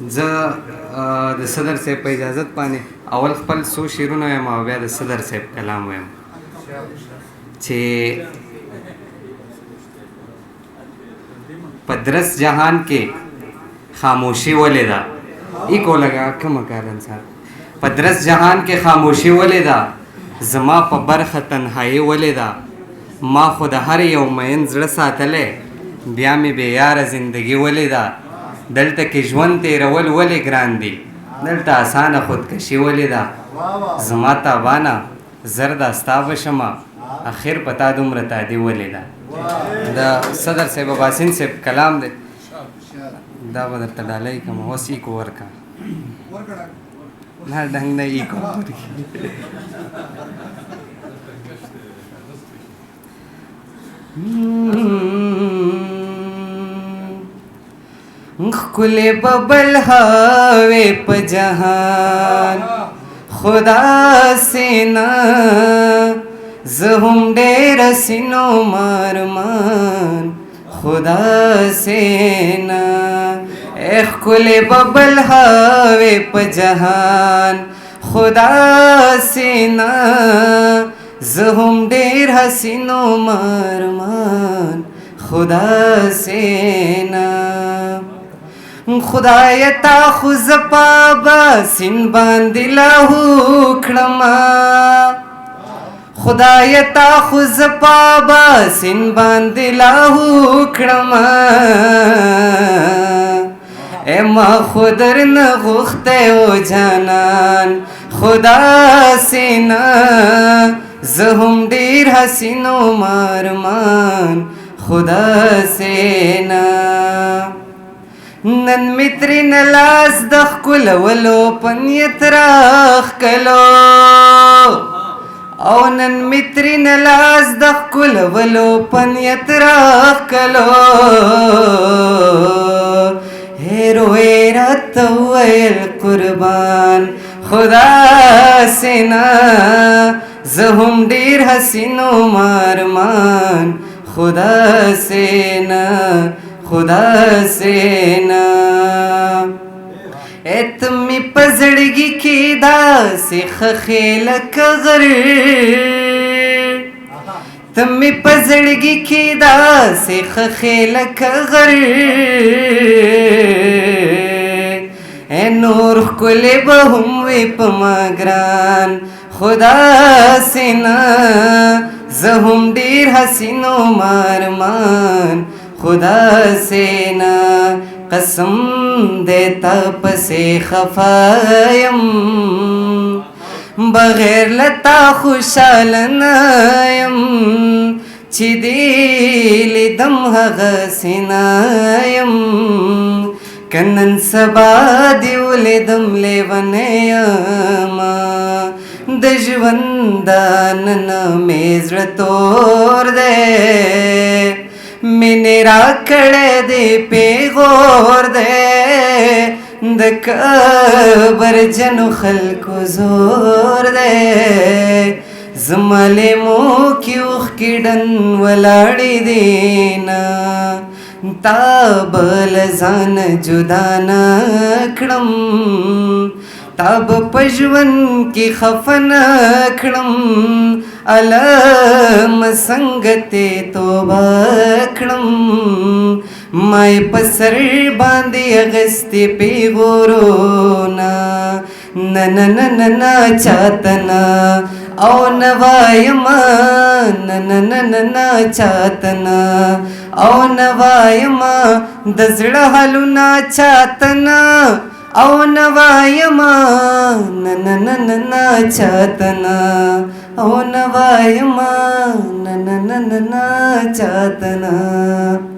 زه د صدر صاحب په اجازت باندې اول خپل څو شعرونه وایم او بیا د صدر صاحب کلام وایم چې په درس جهان کې خاموشي ولې ده ایکو لگا کم کارن صاحب په درس جهان کې خاموشي ولې ده زما په برخه تنهایی ولې ده ما خو د هر یو مین زړه ساتلی بیا مې بې یاره زندګي ولې ده دلته کې ژوند تېرول ولې ګران دي دلته اسانه خودکشي ولې ده زما تابانه زر دا ستا به شمه اخر په تا دومره تادي ولې ده د صدر صاحب باسین صاحب کلام دی دا به درته ډالۍ کړم اوس ایکو ورکړه نه ډنګ نه ایکو ښکلې ببل هاوې په جهان خدا سینا زه هم ډېره سینو مارمان خدا سینا ښکلې ببل هاوې په جهان خدا سینا زه هم ډېر حسینو مارمان خدا سینا خدای تا خو زپا باسین باندې لاهو کړما خدای تا خو زپا باسین باندې لاهو کړما اما خودر نه غوښته او جانان خدا سینا زه هم ډېر حسینو مارمان خدا سینا نن مې ترېنه لاس د ښکلولو په نیت راښکلو او نن مې ترېنه لاس د ښکلولو په نیت راښکلو هیروې راته وویل قربان خدا سینا زه هم ډېر حسینو مارمان خدا سینا خدا سینا ته مې په زړګي کې داسې ښخې لکه غر ته مې په زړګي کې داسې ښخې لکه غر نور ښکلې به هم وي په ما ګران خدا سینا زه هم ډېر حسینو مارمان خدا سینا قسم دیتا پسې خفا یم بغیر لتا خوشحاله نه یم چې دې لیدم هغسې نه یم که نن سبا دې ولیدم لیونی یمه د ژوند نن مې زړه تور دی مینې راکړی دی پیغور دی د کبر جنو خلکو زور دی زما لیمو کې اوښکې ډن ولاړې دي نه تا به له ځانه جدا نه کړم تا به په ژوند کې خفه نه کړم علم څنګه ته توبه کړم ما یې په سر باندې اخیستې پیغورونه نه نه نه نه نه چاته نه او نه وایمه نه نه نه نه نه چاته نه او نه وایمه د زړه حالونه چاته نه او نه وایمه نه نه نه نه نه چاته نه او نه وایمه نه نه نه نه نه چاته نه